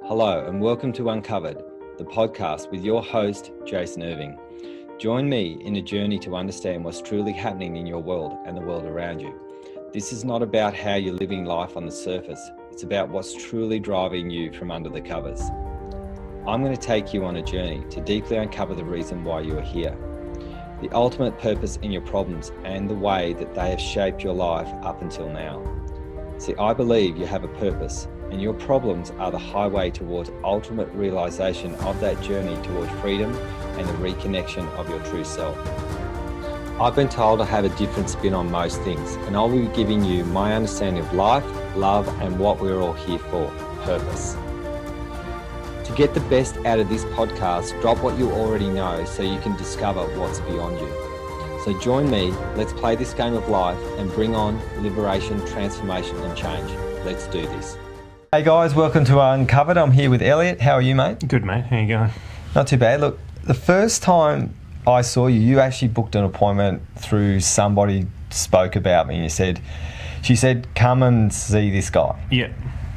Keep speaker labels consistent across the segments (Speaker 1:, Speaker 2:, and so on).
Speaker 1: Hello and welcome to Uncovered, the podcast with your host, Jason Irving. Join me in a journey to understand what's truly happening in your world and the world around you. This is not about how you're living life on the surface. It's about what's truly driving you from under the covers. I'm going to take you on a journey to deeply uncover the reason why you are here, the ultimate purpose in your problems and the way that they have shaped your life up until now. See, I believe you have a purpose, and your problems are the highway towards ultimate realization of that journey towards freedom and the reconnection of your true self. I've been told I have a different spin on most things, and I'll be giving you my understanding of life, love, and what we're all here for, purpose. To get the best out of this podcast, drop what you already know so you can discover what's beyond you. So join me, let's play this game of life and bring on liberation, transformation, and change. Let's do this. Hey guys, welcome to Uncovered. I'm here with Elliott. How are you, mate?
Speaker 2: Good, mate. How you going?
Speaker 1: Not too bad. Look, the first time I saw you, you actually booked an appointment through somebody spoke about me, and she said, come and see this guy.
Speaker 2: Yeah.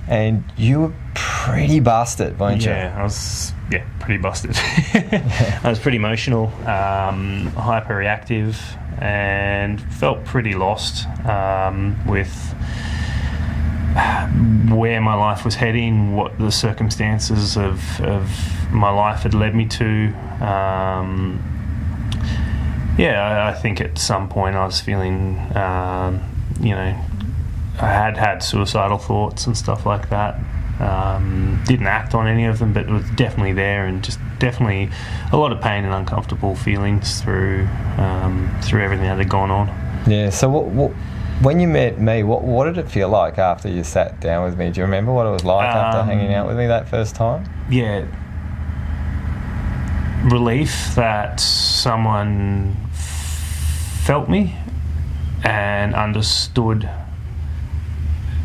Speaker 1: And you were pretty busted, weren't you?
Speaker 2: Yeah, I was pretty busted. I was pretty emotional, hyper-reactive, and felt pretty lost with where my life was heading, what the circumstances of my life had led me to. I think at some point I was feeling, I had suicidal thoughts and stuff like that. Didn't act on any of them, but it was definitely there, and just definitely a lot of pain and uncomfortable feelings through everything that had gone on.
Speaker 1: Yeah, so what when you met me, what did it feel like after you sat down with me? Do you remember what it was like after hanging out with me that first time?
Speaker 2: Yeah. Relief that someone felt me and understood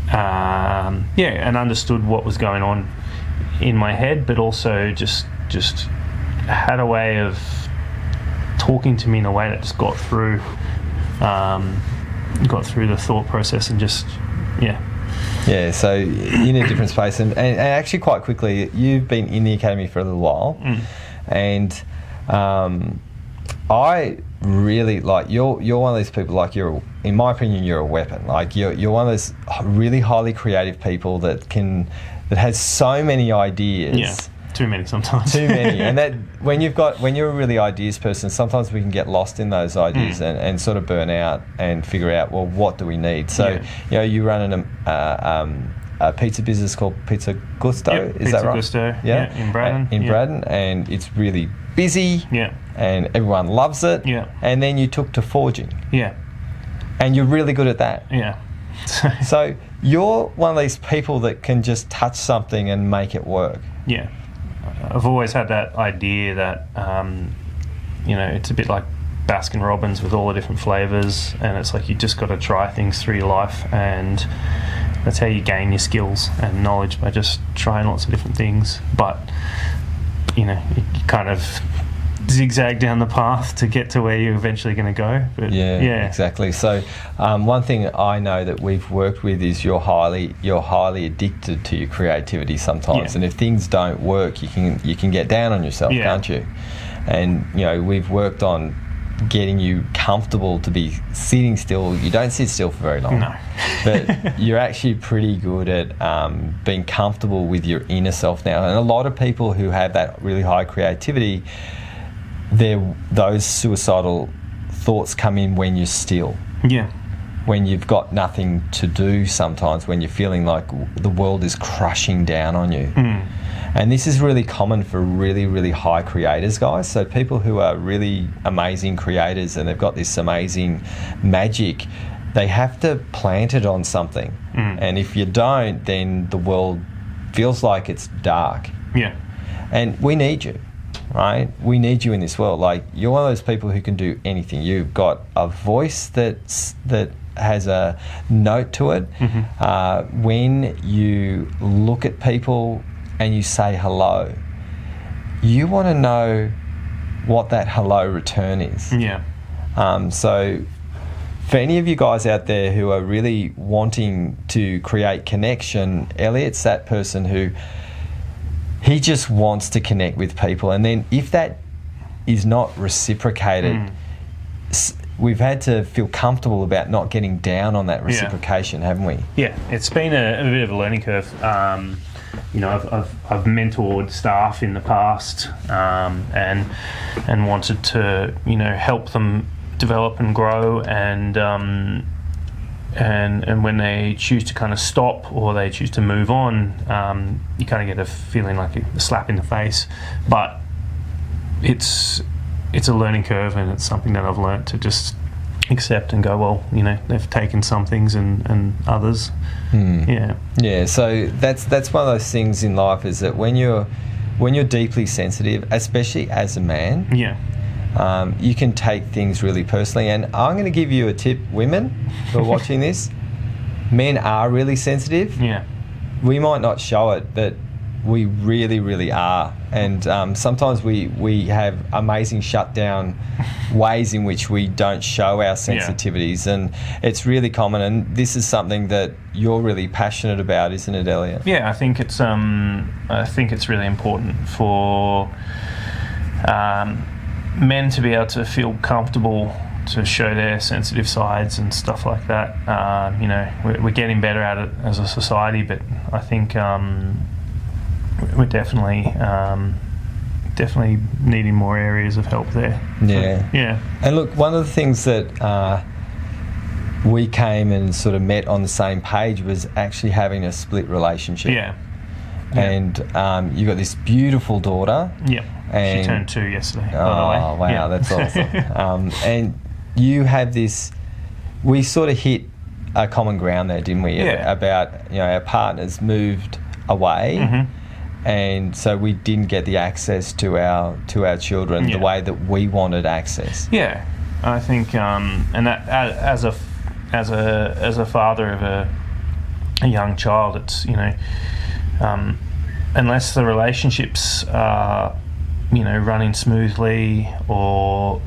Speaker 2: and understood what was going on in my head, but also just had a way of talking to me in a way that just got through the thought process and so in a different space, and actually quite quickly you've been in the academy for a little while. And I really like you're one of these people, like in my opinion you're a weapon. Like you're one of those really highly creative people that has so many ideas. Yeah, too many sometimes.
Speaker 1: Too many. And that when you're a really ideas person, sometimes we can get lost in those ideas and sort of burn out and figure out, well, what do we need? So you run a pizza business called Pizza Gusto,
Speaker 2: yep,
Speaker 1: is that right?
Speaker 2: Pizza Gusto, yeah, in Braddon.
Speaker 1: In Braddon, and it's really busy, and everyone loves it, and then you took to forging.
Speaker 2: Yeah.
Speaker 1: And you're really good at that.
Speaker 2: Yeah.
Speaker 1: So you're one of these people that can just touch something and make it work.
Speaker 2: Yeah. I've always had that idea that, it's a bit like Baskin Robbins with all the different flavours, and it's like you just got to try things through your life, and that's how you gain your skills and knowledge, by just trying lots of different things. But, you kind of zigzag down the path to get to where you're eventually going to go. But yeah,
Speaker 1: exactly. So one thing I know that we've worked with is you're highly addicted to your creativity sometimes, and if things don't work, you can get down on yourself, can't you? And we've worked on getting you comfortable to be sitting still. You don't sit still for very long.
Speaker 2: No.
Speaker 1: But you're actually pretty good at being comfortable with your inner self now. And a lot of people who have that really high creativity, those suicidal thoughts come in when you're still.
Speaker 2: Yeah.
Speaker 1: When you've got nothing to do sometimes, when you're feeling like the world is crushing down on you. And this is really common for really, really high creators, guys. So people who are really amazing creators and they've got this amazing magic, they have to plant it on something. And if you don't, then the world feels like it's dark.
Speaker 2: Yeah.
Speaker 1: And we need you, right? We need you in this world. Like, you're one of those people who can do anything. You've got a voice that has a note to it. When you look at people and you say hello, you want to know what that hello return is.
Speaker 2: Yeah.
Speaker 1: So for any of you guys out there who are really wanting to create connection, Elliott's that person who he just wants to connect with people. And then if that is not reciprocated, we've had to feel comfortable about not getting down on that reciprocation, haven't we?
Speaker 2: Yeah, it's been a bit of a learning curve. You know, I've mentored staff in the past, and wanted to, you know, help them develop and grow, and when they choose to kind of stop or they choose to move on, you kind of get a feeling like a slap in the face. But it's a learning curve, and it's something that I've learnt to just accept and go, well, you know, they've taken some things and others. Yeah, so that's one of those things in life, is that when you're deeply sensitive, especially as a man, you can take things really personally. And I'm going to give you a tip, women who are watching this. Men are really sensitive. We might not show it, but we really, really are. And sometimes we have amazing shutdown ways in which we don't show our sensitivities, and it's really common. And this is something that you're really passionate about, isn't it, Elliott? Yeah, I think it's really important for men to be able to feel comfortable to show their sensitive sides and stuff like that. You know, we're getting better at it as a society, but I think we're definitely needing more areas of help there.
Speaker 1: Yeah. And look, one of the things that we came and sort of met on the same page was actually having a split relationship. And you got this beautiful daughter. And
Speaker 2: she turned 2 yesterday, by the way.
Speaker 1: Oh, wow, that's awesome. And you have this... We sort of hit a common ground there, didn't we? About, you know, our partners moved away, and so we didn't get the access to our children the way that we wanted access.
Speaker 2: Yeah, I think, and that as a father of a young child, it's, you know, unless the relationships are, you know, running smoothly or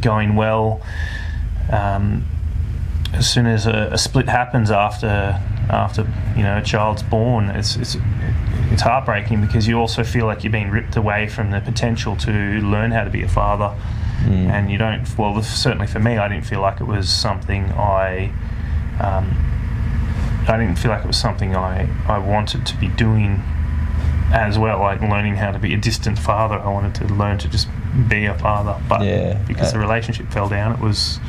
Speaker 2: going well, as soon as a split happens after you know, a child's born, it's heartbreaking, because you also feel like you're being ripped away from the potential to learn how to be a father. And you don't, well, certainly for me, I didn't feel like it was something I wanted to be doing as well, like learning how to be a distant father. I wanted to learn to just be a father, but because the relationship fell down, it was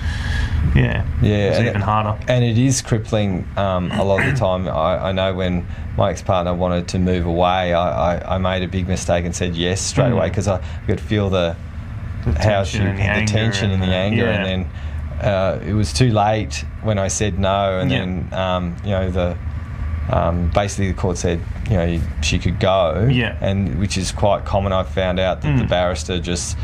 Speaker 2: even harder.
Speaker 1: And it is crippling a lot of the time. I know when my ex-partner wanted to move away, I made a big mistake and said yes straight away, because I could feel the tension and the anger, and then it was too late when I said no, and then you know, basically the court said, you know, she could go, and which is quite common. I found out that the barrister this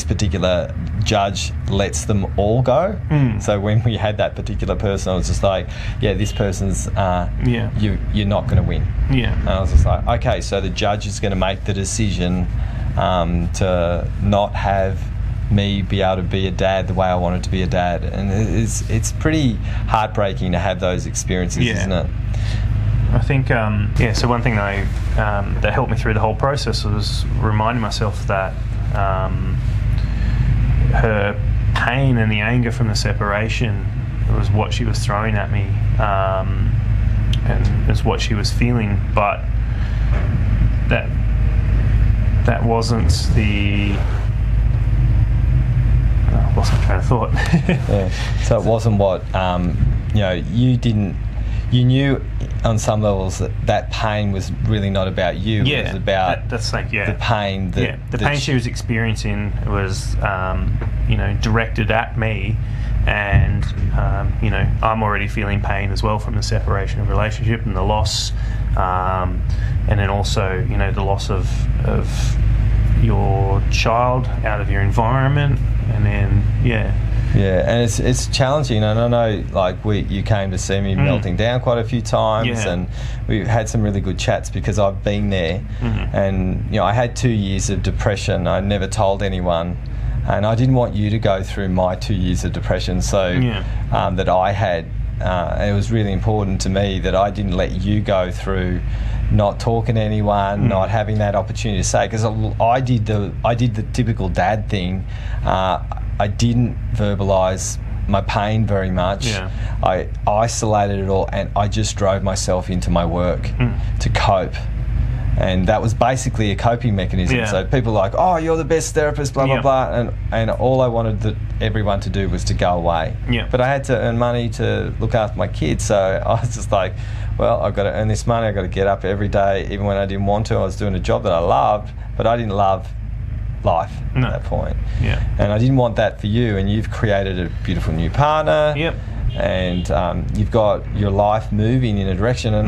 Speaker 1: particular judge lets them all go. So when we had that particular person, I was just like, this person's you're not going to win. And I was just like, okay, so the judge is going to make the decision to not have me be able to be a dad the way I wanted to be a dad. And it's pretty heartbreaking to have those experiences, isn't it?
Speaker 2: I think, so one thing that helped me through the whole process was reminding myself that her pain and the anger from the separation was what she was throwing at me, and it's what she was feeling, but that wasn't the... I lost my train of thought.
Speaker 1: So it wasn't what, you know, you knew on some levels that pain was really not about you. It was about the pain. The
Speaker 2: pain she was experiencing was, you know, directed at me, and you know, I'm already feeling pain as well from the separation of relationship and the loss, and then also, you know, the loss of your child out of your environment, and then
Speaker 1: and it's challenging. And I know, like, you came to see me melting down quite a few times, and we've had some really good chats, because I've been there, and you know, I had 2 years of depression. I never told anyone, and I didn't want you to go through my 2 years of depression, so that I had it was really important to me that I didn't let you go through not talking to anyone, not having that opportunity to say, because I did the typical dad thing. I didn't verbalise my pain very much.
Speaker 2: Yeah.
Speaker 1: I isolated it all, and I just drove myself into my work to cope. And that was basically a coping mechanism.
Speaker 2: Yeah.
Speaker 1: So people are like, oh, you're the best therapist, blah, blah, blah. And all I wanted everyone to do was to go away.
Speaker 2: Yeah.
Speaker 1: But I had to earn money to look after my kids. So I was just like, well, I've got to earn this money. I've got to get up every day. Even when I didn't want to, I was doing a job that I loved, but I didn't love life at that point.
Speaker 2: Yeah.
Speaker 1: And I didn't want that for you. And you've created a beautiful new partner.
Speaker 2: Yep.
Speaker 1: And you've got your life moving in a direction. And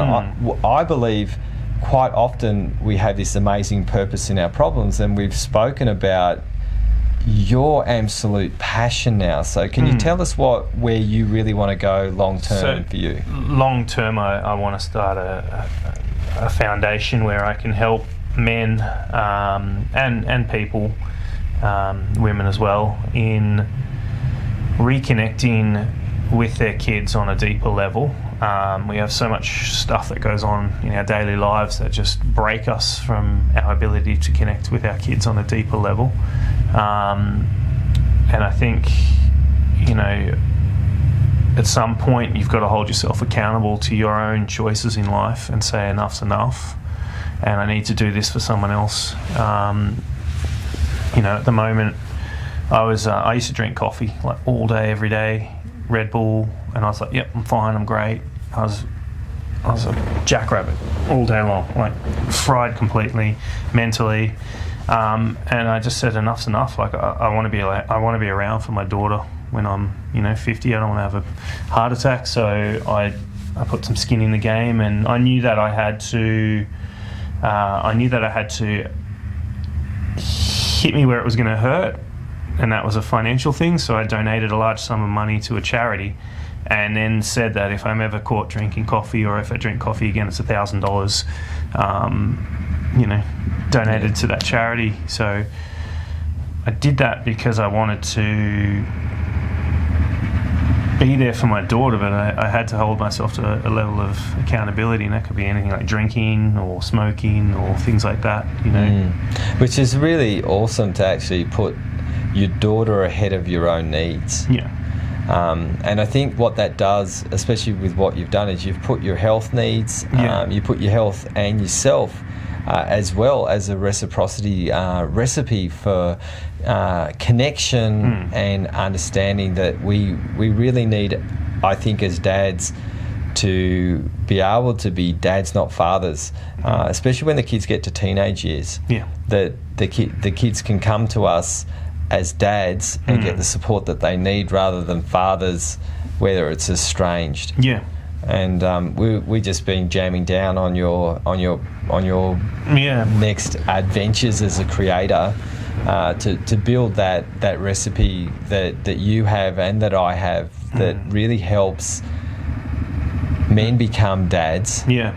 Speaker 1: I believe quite often we have this amazing purpose in our problems, and we've spoken about your absolute passion now. So can you tell us where you really want to go long term for you?
Speaker 2: Long term, I want to start a foundation where I can help men and people, women as well, in reconnecting with their kids on a deeper level. We have so much stuff that goes on in our daily lives that just break us from our ability to connect with our kids on a deeper level. And I think, at some point you've got to hold yourself accountable to your own choices in life and say enough's enough, and I need to do this for someone else. At the moment I used to drink coffee like all day, every day, Red Bull, and I was like, yep, I'm fine, I'm great. I was a jackrabbit all day long, like fried completely mentally, and I just said enough's enough. Like I want to be around for my daughter when I'm 50. I don't want to have a heart attack, so I put some skin in the game, and I knew that I had to hit me where it was going to hurt, and that was a financial thing. So I donated a large sum of money to a charity, and then said that if I'm ever caught drinking coffee, or if I drink coffee again, it's $1,000, donated to that charity. So I did that because I wanted to be there for my daughter, but I had to hold myself to a level of accountability, and that could be anything like drinking or smoking or things like that,
Speaker 1: Which is really awesome, to actually put your daughter ahead of your own needs.
Speaker 2: Yeah.
Speaker 1: And I think what that does, especially with what you've done, is you've put your health needs, you put your health and yourself as well as a reciprocity recipe for connection and understanding that we really need, I think, as dads, to be able to be dads, not fathers, especially when the kids get to teenage years.
Speaker 2: Yeah.
Speaker 1: That the kids can come to us as dads and get the support that they need, rather than fathers, whether it's estranged.
Speaker 2: Yeah.
Speaker 1: And we just been jamming down on your next adventures as a creator, to build that recipe that you have and that I have, that really helps men become dads.
Speaker 2: Yeah.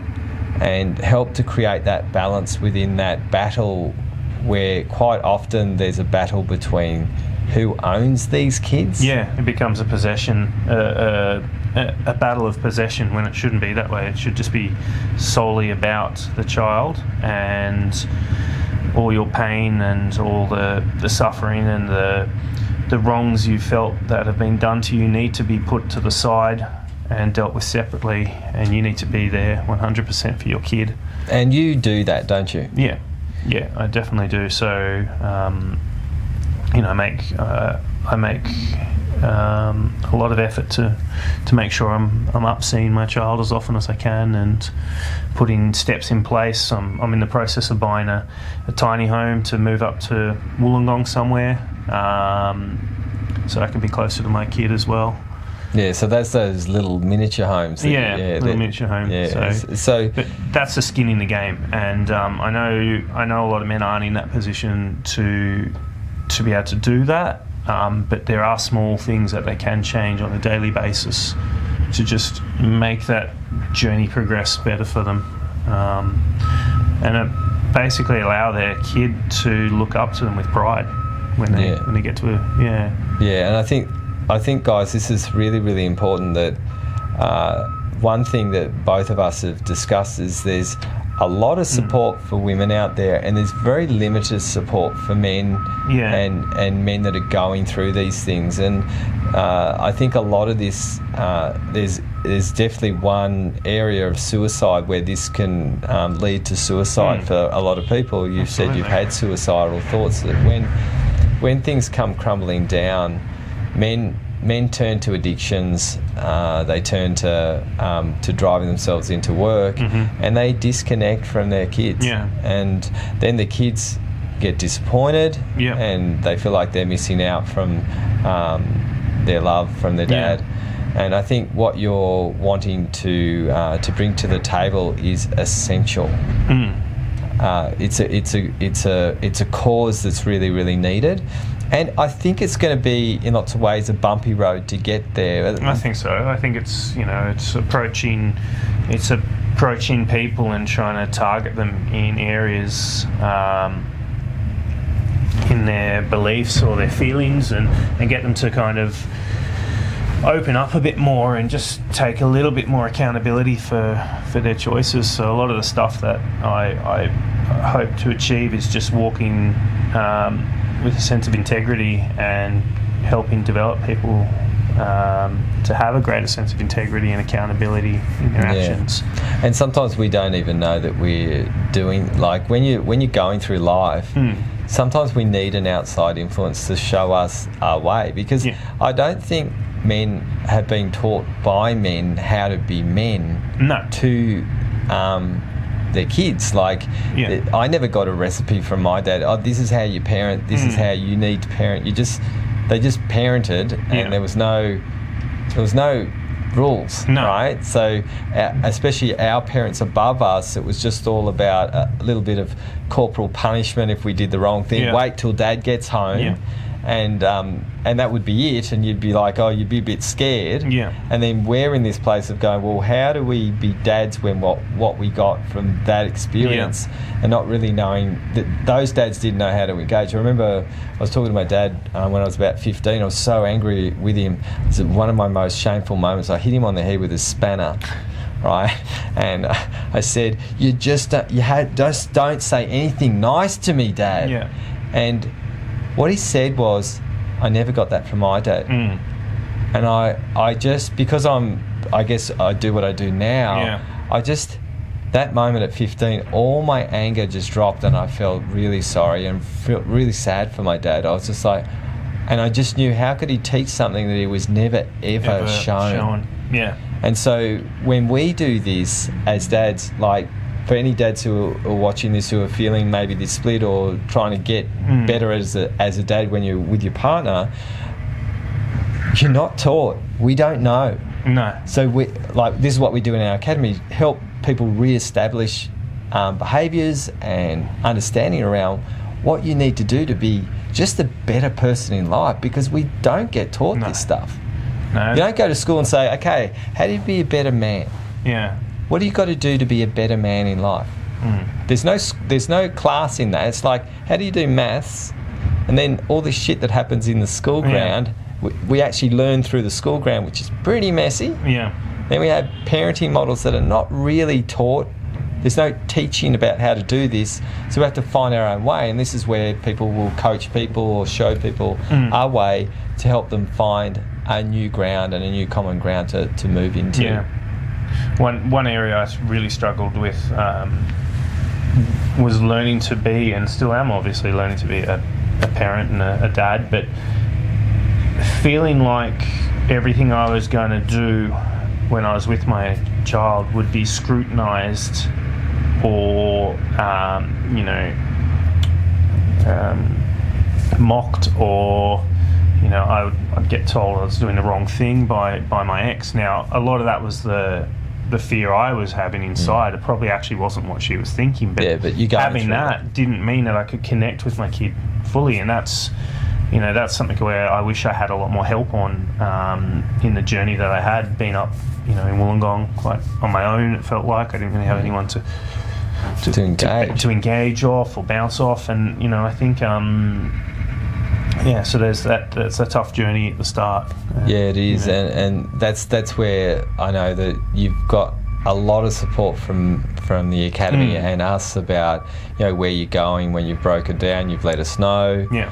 Speaker 1: And help to create that balance within that battle, where quite often there's a battle between who owns these kids.
Speaker 2: Yeah, it becomes a possession, a battle of possession, when it shouldn't be that way. It should just be solely about the child, and all your pain and all the suffering and the wrongs you felt that have been done to you need to be put to the side and dealt with separately, and you need to be there 100% for your kid.
Speaker 1: And you do that, don't you?
Speaker 2: Yeah, I definitely do. So, I make a lot of effort to make sure I'm up seeing my child as often as I can, and putting steps in place. I'm in the process of buying a tiny home to move up to Wollongong somewhere, so I can be closer to my kid as well.
Speaker 1: Yeah, so that's those little miniature homes.
Speaker 2: Little miniature homes.
Speaker 1: Yeah.
Speaker 2: But that's the skin in the game, and I know a lot of men aren't in that position to be able to do that. But there are small things that they can change on a daily basis to just make that journey progress better for them, and basically allow their kid to look up to them with pride when they get to
Speaker 1: Yeah, and I think, guys, this is really, really important, that one thing that both of us have discussed is there's a lot of support for women out there, and there's very limited support for men and men that are going through these things. And I think a lot of this, there's definitely one area of suicide where this can lead to suicide for a lot of people. You've said you've had suicidal thoughts. That when things come crumbling down, men turn to addictions, they turn to driving themselves into work, and they disconnect from their kids. And then the kids get disappointed, and they feel like they're missing out from their love from their dad. And I think what you're wanting to bring to the table is essential. It's a cause that's really, really needed. And I think it's going to be, in lots of ways, a bumpy road to get there.
Speaker 2: I think so. I think it's approaching people and trying to target them in areas in their beliefs or their feelings, and get them to kind of open up a bit more and just take a little bit more accountability for their choices. So a lot of the stuff that I hope to achieve is just walking with a sense of integrity and helping develop people to have a greater sense of integrity and accountability in their actions.
Speaker 1: And sometimes we don't even know that we're doing, like when you're going through life, sometimes we need an outside influence to show us our way, because I don't think men have been taught by men how to be men to their kids. Like, I never got a recipe from my dad. Oh, this is how you parent. This is how you need to parent. They just parented, and there was no rules, right? So, especially our parents above us, it was just all about a little bit of corporal punishment if we did the wrong thing. Wait till Dad gets home. And that would be it, and you'd be like, you'd be a bit scared. And then we're in this place of going, well, how do we be dads when what we got from that experience, and not really knowing that those dads didn't know how to engage. I remember I was talking to my dad when I was about 15. I was so angry with him. It was one of my most shameful moments. I hit him on the head with a spanner. Right, and I said, "You just don't say anything nice to me, Dad." And what he said was, I never got that from my dad. And I just, because I guess I do what I do now, that moment at 15, all my anger just dropped, and I felt really sorry and felt really sad for my dad. I was just like, and I just knew, how could he teach something that he was never, ever shown? And so when we do this as dads, like, for any dads who are watching this who are feeling maybe this split or trying to get better as a dad when you're with your partner, you're not taught. We don't know. So this is what we do in our academy: help people re-establish behaviours and understanding around what you need to do to be just a better person in life, because we don't get taught this stuff. You don't go to school and say, okay, how do you be a better man? What do you got to do to be a better man in life? There's no class in that. It's like, how do you do maths? And then all this shit that happens in the school ground, we actually learn through the school ground, which is pretty messy. Then we have parenting models that are not really taught. There's no teaching about how to do this, so we have to find our own way. And this is where people will coach people or show people our way to help them find a new ground and a new common ground to move into.
Speaker 2: One area I really struggled with was learning to be, and still am obviously learning to be a parent and a dad, but feeling like everything I was going to do when I was with my child would be scrutinised or mocked, or I'd get told I was doing the wrong thing by my ex. Now, a lot of that was the fear I was having inside. It probably actually wasn't what she was thinking, but having that didn't mean that I could connect with my kid fully, and that's something where I wish I had a lot more help on in the journey that I had been up, in Wollongong, quite on my own. It felt like I didn't really have anyone to engage off or bounce off, and I think Yeah, so there's that. That's a tough journey at the start.
Speaker 1: Yeah, it is, and that's where I know that you've got a lot of support from the academy and us about where you're going when you've broken down. You've let us know.
Speaker 2: Yeah.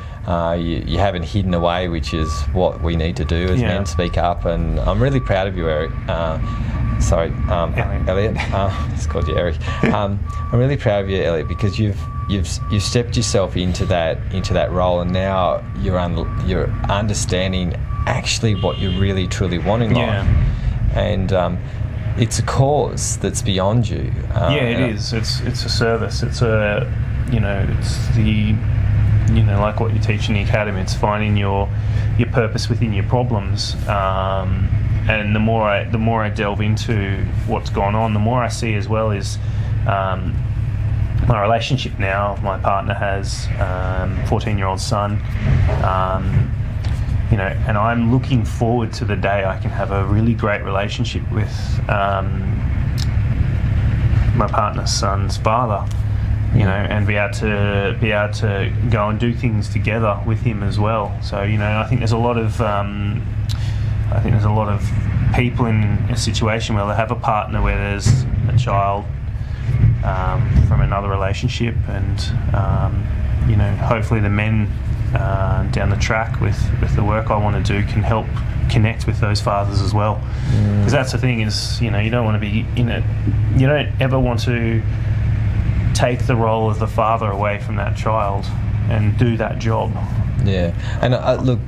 Speaker 1: You haven't hidden away, which is what we need to do as men. Speak up, and I'm really proud of you, Eric. Elliott. Just called you Eric. I'm really proud of you, Elliott, because you've stepped yourself into that role, and now you're understanding actually what you really truly want in life, and it's a cause that's beyond you.
Speaker 2: It is. It's a service. It's it's the like what you teach in the academy. It's finding your purpose within your problems. And the more I delve into what's gone on, the more I see as well is my relationship now. My partner has 14-year-old son, and I'm looking forward to the day I can have a really great relationship with my partner's son's father, and be able to go and do things together with him as well. So I think there's a lot of people in a situation where they have a partner where there's a child from another relationship, and hopefully the men down the track with the work I want to do can help connect with those fathers as well. Because that's the thing is, you don't want to be in it. You don't ever want to take the role of the father away from that child and do that job. Yeah,
Speaker 1: and look,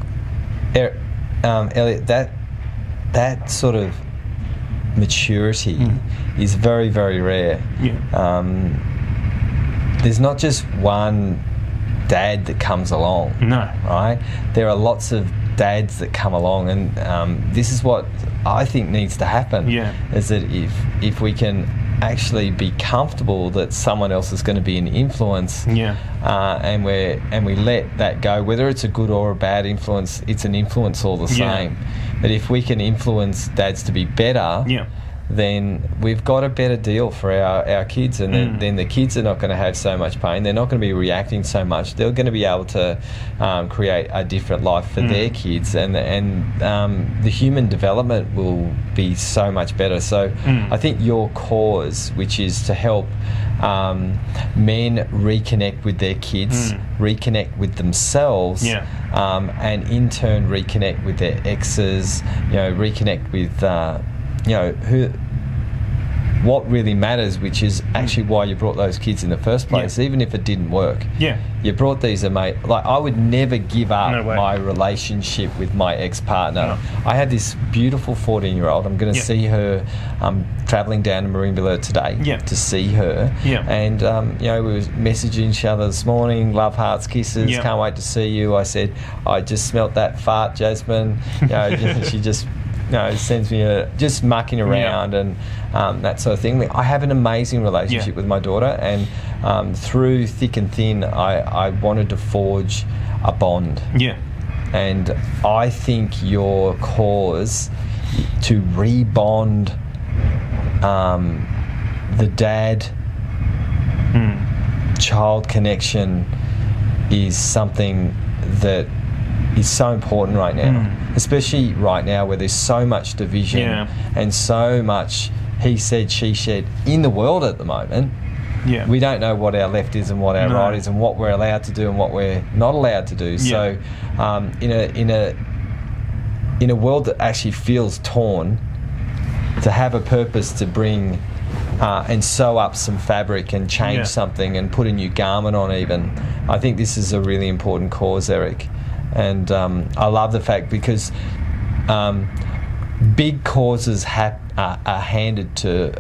Speaker 1: Elliott, that sort of maturity is very, very rare. There's not just one dad that comes along.
Speaker 2: No.
Speaker 1: Right? There are lots of dads that come along, and this is what I think needs to happen. Is that if we can actually be comfortable that someone else is going to be an influence, and we let that go, whether it's a good or a bad influence, it's an influence all the same. But if we can influence dads to be better, then we've got a better deal for our kids, and then the kids are not going to have so much pain. They're not going to be reacting so much. They're going to be able to create a different life for their kids, and the human development will be so much better. So I think your cause, which is to help men reconnect with their kids, reconnect with themselves, and in turn reconnect with their exes, reconnect with what really matters, which is actually why you brought those kids in the first place, even if it didn't work. You brought these like I would never give up my relationship with my ex-partner. I had this beautiful 14-year-old. I'm going to see her. I'm travelling down to Marimbula today to see her. And we were messaging each other this morning, love, hearts, kisses, can't wait to see you. I said, I just smelt that fart, Jasmine. She just sends me just mucking around and that sort of thing. I have an amazing relationship with my daughter, and through thick and thin, I wanted to forge a bond. And I think your cause to rebond the dad-child connection is something that is so important right now, especially right now where there's so much division and so much he said, she said in the world at the moment. We don't know what our left is and what our right is, and what we're allowed to do and what we're not allowed to do. So in a world that actually feels torn, to have a purpose to bring and sew up some fabric and change something and put a new garment on even, I think this is a really important cause, Eric. And I love the fact, because big causes are handed to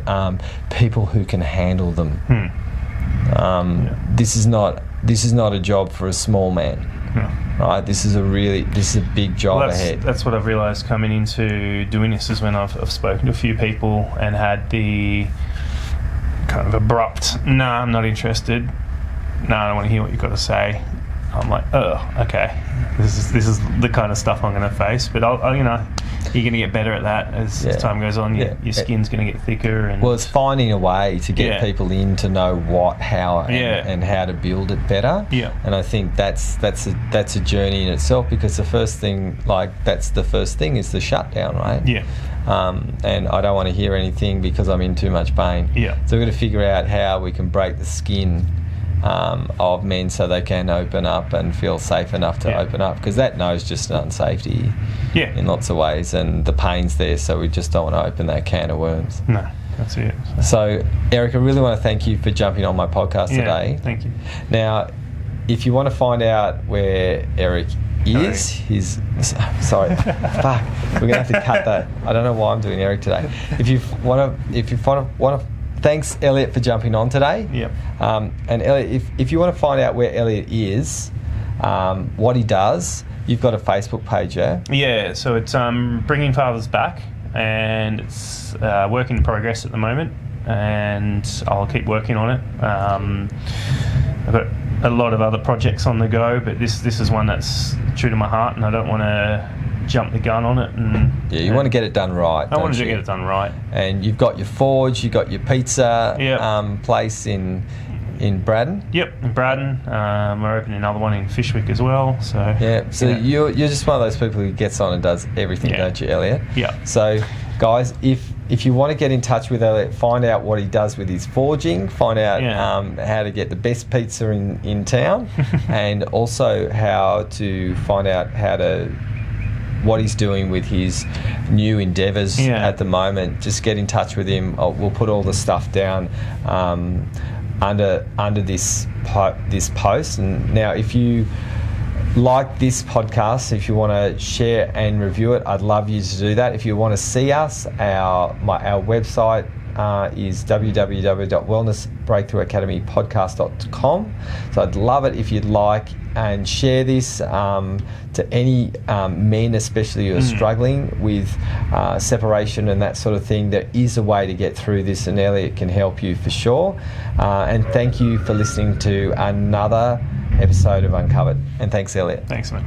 Speaker 1: people who can handle them. This is not a job for a small man. Right? This is a big job ahead. That's
Speaker 2: what I've realised coming into doing this, is when I've spoken to a few people and had the kind of abrupt, no, I'm not interested. No, I don't want to hear what you've got to say. I'm like, oh, okay. This is the kind of stuff I'm going to face. But I'll you're going to get better at that as time goes on. Your skin's going to get thicker. And
Speaker 1: well, it's finding a way to get people in to know what, how, and how to build it better.
Speaker 2: Yeah.
Speaker 1: And I think that's a journey in itself, because the first thing is the shutdown, right?
Speaker 2: Yeah.
Speaker 1: And I don't want to hear anything because I'm in too much pain.
Speaker 2: Yeah.
Speaker 1: So we've got to figure out how we can break the skin of men so they can open up and feel safe enough to open up, because that knows just an unsafety in lots of ways, and the pain's there, so we just don't want to open that can of worms.
Speaker 2: No, that's it.
Speaker 1: So Eric, I really want to thank you for jumping on my podcast today.
Speaker 2: Thank you.
Speaker 1: Now, if you want to find out where Eric is, sorry, fuck, we're gonna have to cut that. I don't know why I'm doing Eric today. If you want to, thanks Elliott for jumping on today.
Speaker 2: Yep.
Speaker 1: And Elliott, if you want to find out where Elliott is, what he does, you've got a Facebook page, yeah?
Speaker 2: Yeah. So it's Bringing Fathers Back, and it's work in progress at the moment, and I'll keep working on it. I've got a lot of other projects on the go, but this is one that's true to my heart, and I don't want to jump the gun on it. And
Speaker 1: you want to get it done right.
Speaker 2: I want to get it done right.
Speaker 1: And you've got your forge, you've got your pizza place in Braddon.
Speaker 2: Yep, in Braddon. We're opening another one in Fishwick as well. So
Speaker 1: you're just one of those people who gets on and does everything, don't you, Elliott?
Speaker 2: Yeah.
Speaker 1: So guys, if you want to get in touch with Elliott, find out what he does with his forging, find out how to get the best pizza in town, and also how to find out what he's doing with his new endeavours at the moment. Just get in touch with him. We'll put all the stuff down under this post. And now, if you like this podcast, if you want to share and review it, I'd love you to do that. If you want to see us, our website is www.wellnessbreakthroughacademypodcast.com. So I'd love it if you'd like and share this to any men, especially who are struggling with separation and that sort of thing. There is a way to get through this, and Elliott can help you for sure. And thank you for listening to another episode of Uncovered. And thanks, Elliott.
Speaker 2: Thanks, man.